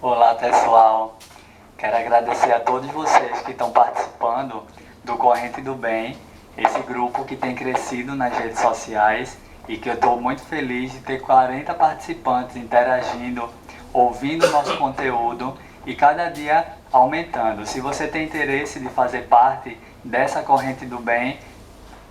Olá pessoal, quero agradecer a todos vocês que estão participando do Corrente do Bem, esse grupo que tem crescido nas redes sociais e que eu estou muito feliz de ter 40 participantes interagindo, ouvindo o nosso conteúdo e cada dia aumentando. Se você tem interesse de fazer parte dessa Corrente do Bem,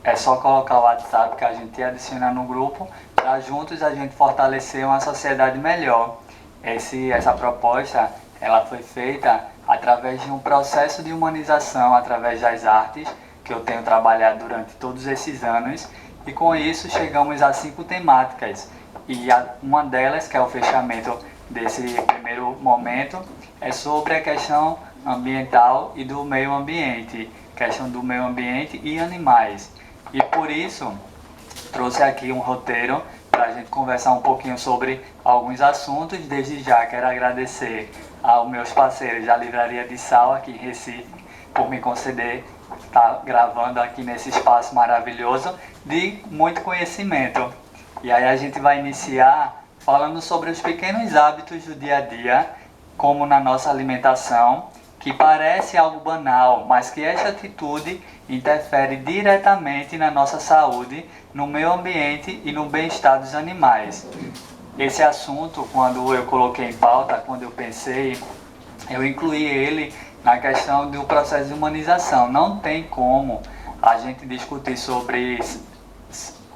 é só colocar o WhatsApp que a gente adiciona no grupo para juntos a gente fortalecer uma sociedade melhor. Essa proposta ela foi feita através de um processo de humanização através das artes que eu tenho trabalhado durante todos esses anos e com isso chegamos a 5 temáticas e uma delas, que é o fechamento desse primeiro momento, é sobre a questão ambiental e do meio ambiente, questão do meio ambiente e animais. E por isso trouxe aqui um roteiro para a gente conversar um pouquinho sobre alguns assuntos. Desde já quero agradecer aos meus parceiros da Livraria de Sal aqui em Recife por me conceder estar gravando aqui nesse espaço maravilhoso de muito conhecimento. E aí a gente vai iniciar falando sobre os pequenos hábitos do dia a dia, como na nossa alimentação, que parece algo banal, mas que esta atitude interfere diretamente na nossa saúde, no meio ambiente e no bem-estar dos animais. Esse assunto, quando eu coloquei em pauta, quando eu pensei, eu incluí ele na questão do processo de humanização. Não tem como a gente discutir sobre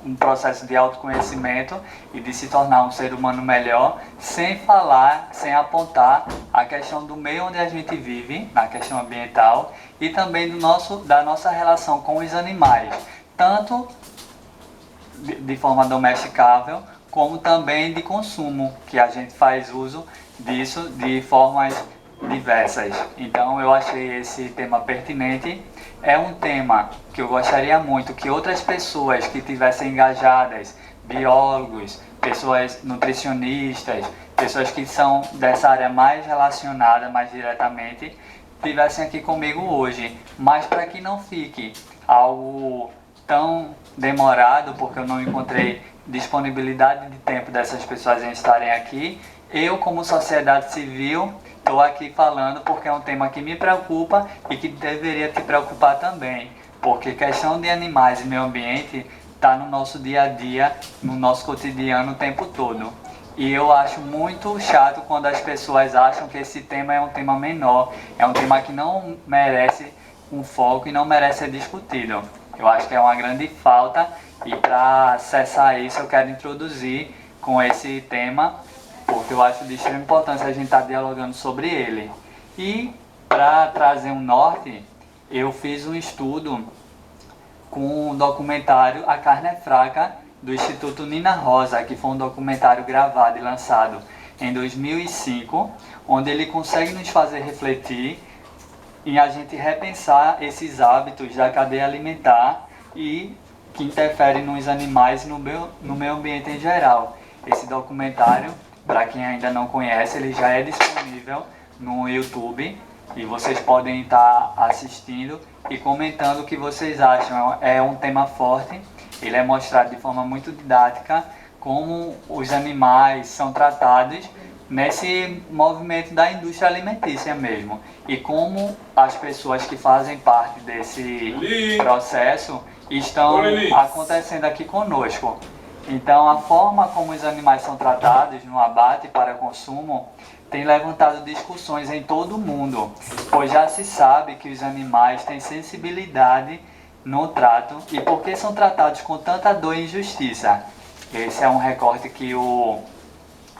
um processo de autoconhecimento e de se tornar um ser humano melhor sem falar, sem apontar a questão do meio onde a gente vive, na questão ambiental, e também da nossa relação com os animais, tanto de forma domesticável, como também de consumo, que a gente faz uso disso de formas diversas. Então eu achei esse tema pertinente. É um tema que eu gostaria muito que outras pessoas que estivessem engajadas, biólogos, pessoas nutricionistas, pessoas que são dessa área mais relacionada, mais diretamente, estivessem aqui comigo hoje. Mas para que não fique algo tão demorado, porque eu não encontrei disponibilidade de tempo dessas pessoas em estarem aqui, eu, como sociedade civil, estou aqui falando porque é um tema que me preocupa e que deveria te preocupar também, porque questão de animais e meio ambiente está no nosso dia a dia, no nosso cotidiano o tempo todo. E eu acho muito chato quando as pessoas acham que esse tema é um tema menor, é um tema que não merece um foco e não merece ser discutido. Eu acho que é uma grande falta e para acessar isso eu quero introduzir com esse tema, porque eu acho de extrema importância a gente estar dialogando sobre ele. E para trazer um norte, eu fiz um estudo com o documentário A Carne é Fraca, do Instituto Nina Rosa, que foi um documentário gravado e lançado em 2005, onde ele consegue nos fazer refletir em a gente repensar esses hábitos da cadeia alimentar e que interferem nos animais e no meio ambiente em geral. Esse documentário, para quem ainda não conhece, ele já é disponível no YouTube e vocês podem estar assistindo e comentando o que vocês acham. É um tema forte, ele é mostrado de forma muito didática como os animais são tratados nesse movimento da indústria alimentícia mesmo e como as pessoas que fazem parte desse processo estão acontecendo aqui conosco. Então a forma como os animais são tratados no abate para consumo tem levantado discussões em todo o mundo, pois já se sabe que os animais têm sensibilidade no trato e por que são tratados com tanta dor e injustiça. Esse é um recorte que o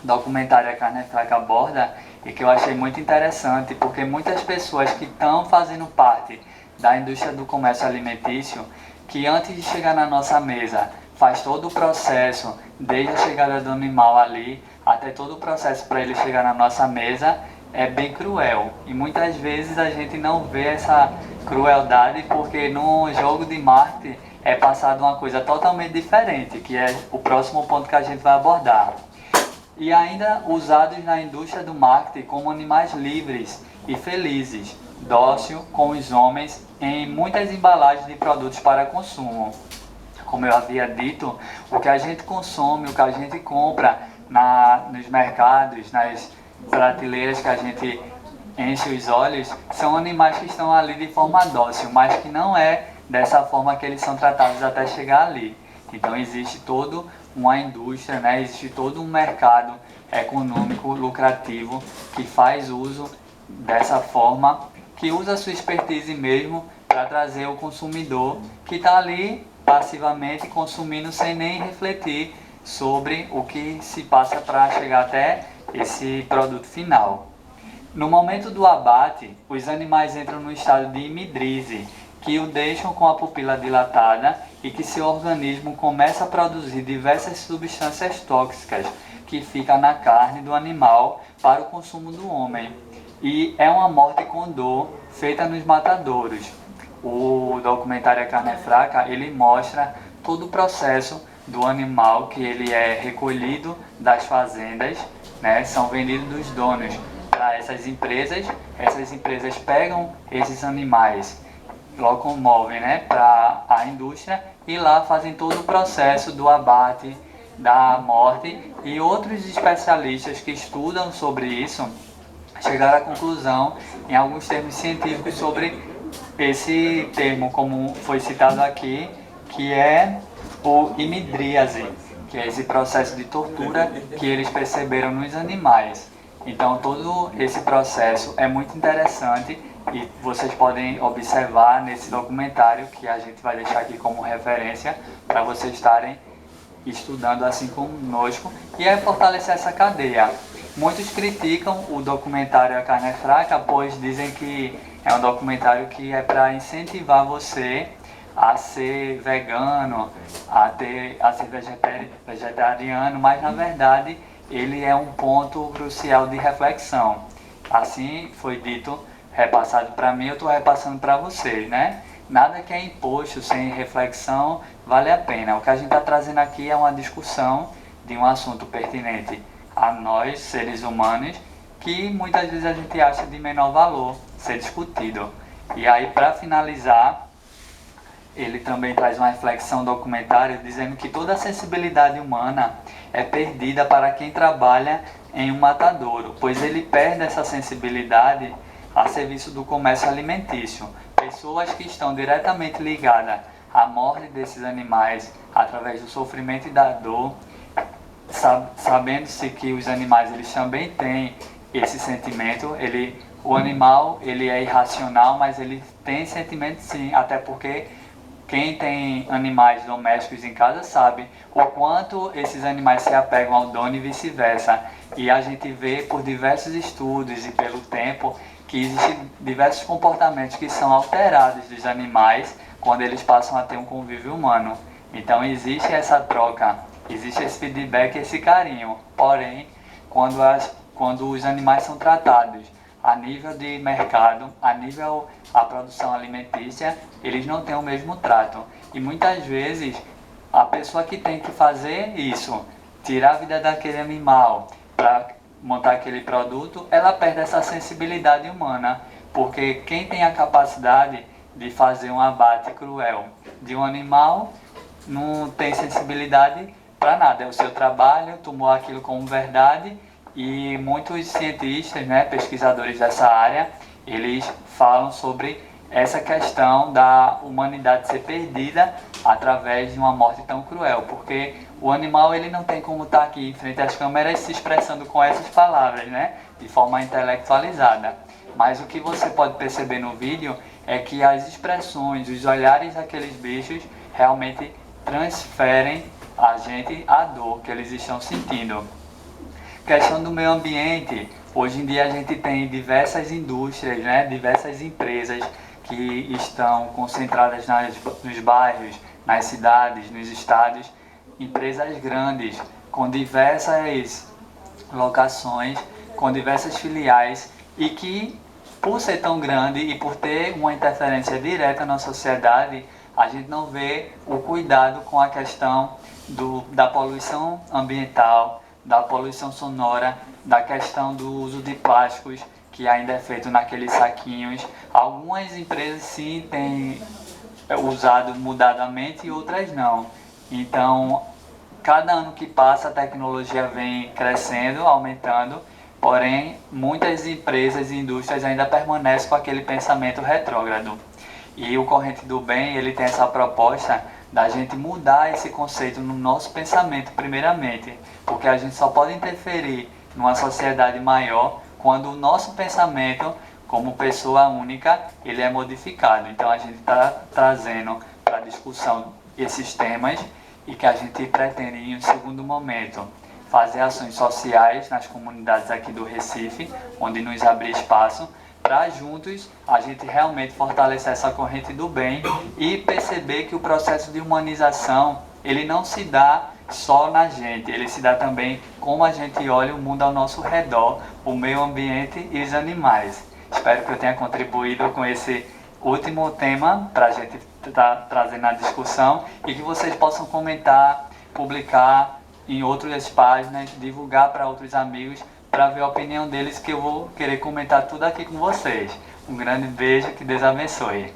documentário A Carne é Fraca aborda e que eu achei muito interessante, porque muitas pessoas que estão fazendo parte da indústria do comércio alimentício, que antes de chegar na nossa mesa faz todo o processo, desde a chegada do animal ali até todo o processo para ele chegar na nossa mesa, é bem cruel. E muitas vezes a gente não vê essa crueldade porque no jogo de marketing é passado uma coisa totalmente diferente, que é o próximo ponto que a gente vai abordar. E ainda usados na indústria do marketing como animais livres e felizes, dócil com os homens em muitas embalagens de produtos para consumo. Como eu havia dito, o que a gente consome, o que a gente compra nos mercados, nas prateleiras que a gente enche os olhos, são animais que estão ali de forma dócil, mas que não é dessa forma que eles são tratados até chegar ali. Então existe toda uma indústria, né? Existe todo um mercado econômico lucrativo que faz uso dessa forma, que usa a sua expertise mesmo para trazer o consumidor que está ali passivamente consumindo sem nem refletir sobre o que se passa para chegar até esse produto final. No momento do abate, os animais entram no estado de imidrise, que o deixam com a pupila dilatada e que seu organismo começa a produzir diversas substâncias tóxicas que ficam na carne do animal para o consumo do homem. E é uma morte com dor feita nos matadouros. O documentário A Carne é Fraca, ele mostra todo o processo do animal, que ele é recolhido das fazendas, né, são vendidos dos donos para essas empresas pegam esses animais, locomovem, né, para a indústria e lá fazem todo o processo do abate, da morte, e outros especialistas que estudam sobre isso chegaram à conclusão, em alguns termos científicos, sobre esse termo, como foi citado aqui, que é o imidríase, que é esse processo de tortura que eles perceberam nos animais. Então todo esse processo é muito interessante e vocês podem observar nesse documentário, que a gente vai deixar aqui como referência para vocês estarem estudando assim conosco, e é fortalecer essa cadeia. Muitos criticam o documentário A Carne é Fraca, pois dizem que é um documentário que é para incentivar você a ser vegano, a ser vegetariano, mas na verdade ele é um ponto crucial de reflexão. Assim foi dito, repassado para mim, eu estou repassando para vocês, né? Nada que é imposto sem reflexão vale a pena. O que a gente está trazendo aqui é uma discussão de um assunto pertinente a nós, seres humanos, que muitas vezes a gente acha de menor valor ser discutido. E aí, para finalizar, ele também traz uma reflexão documentária dizendo que toda a sensibilidade humana é perdida para quem trabalha em um matadouro, pois ele perde essa sensibilidade a serviço do comércio alimentício. Pessoas que estão diretamente ligadas à morte desses animais através do sofrimento e da dor, sabendo-se que os animais eles também têm esse sentimento. O animal ele é irracional, mas ele tem sentimento sim, até porque quem tem animais domésticos em casa sabe o quanto esses animais se apegam ao dono e vice-versa. E a gente vê por diversos estudos e pelo tempo que existem diversos comportamentos que são alterados dos animais quando eles passam a ter um convívio humano. Então existe essa troca, existe esse feedback, esse carinho. Porém, quando os animais são tratados a nível de mercado, a nível a produção alimentícia, eles não têm o mesmo trato. E muitas vezes a pessoa que tem que fazer isso, tirar a vida daquele animal para montar aquele produto, ela perde essa sensibilidade humana, porque quem tem a capacidade de fazer um abate cruel de um animal não tem sensibilidade para nada, é o seu trabalho, tomou aquilo como verdade. E muitos cientistas, né, pesquisadores dessa área, eles falam sobre essa questão da humanidade ser perdida através de uma morte tão cruel, porque o animal ele não tem como estar aqui em frente às câmeras se expressando com essas palavras, né, de forma intelectualizada. Mas o que você pode perceber no vídeo é que as expressões, os olhares daqueles bichos realmente transferem a gente a dor que eles estão sentindo. Questão do meio ambiente, hoje em dia a gente tem diversas indústrias, né, diversas empresas que estão concentradas nos bairros, nas cidades, nos estados, empresas grandes, com diversas locações, com diversas filiais, e que, por ser tão grande e por ter uma interferência direta na sociedade, a gente não vê o cuidado com a questão da poluição ambiental, da poluição sonora, da questão do uso de plásticos, que ainda é feito naqueles saquinhos. Algumas empresas sim têm usado mudadamente e outras não. Então, cada ano que passa a tecnologia vem crescendo, aumentando, Porém, muitas empresas e indústrias ainda permanecem com aquele pensamento retrógrado. E o Corrente do Bem, ele tem essa proposta da gente mudar esse conceito no nosso pensamento primeiramente, porque a gente só pode interferir numa sociedade maior quando o nosso pensamento, como pessoa única, ele é modificado. Então a gente está trazendo para discussão esses temas e que a gente pretende, em um segundo momento, fazer ações sociais nas comunidades aqui do Recife, onde nos abrir espaço, para juntos a gente realmente fortalecer essa corrente do bem e perceber que o processo de humanização, ele não se dá só na gente, ele se dá também como a gente olha o mundo ao nosso redor, o meio ambiente e os animais. Espero que eu tenha contribuído com esse último tema para a gente estar trazendo na discussão e que vocês possam comentar, publicar em outras páginas, divulgar para outros amigos, para ver a opinião deles, que eu vou querer comentar tudo aqui com vocês. Um grande beijo, que Deus abençoe.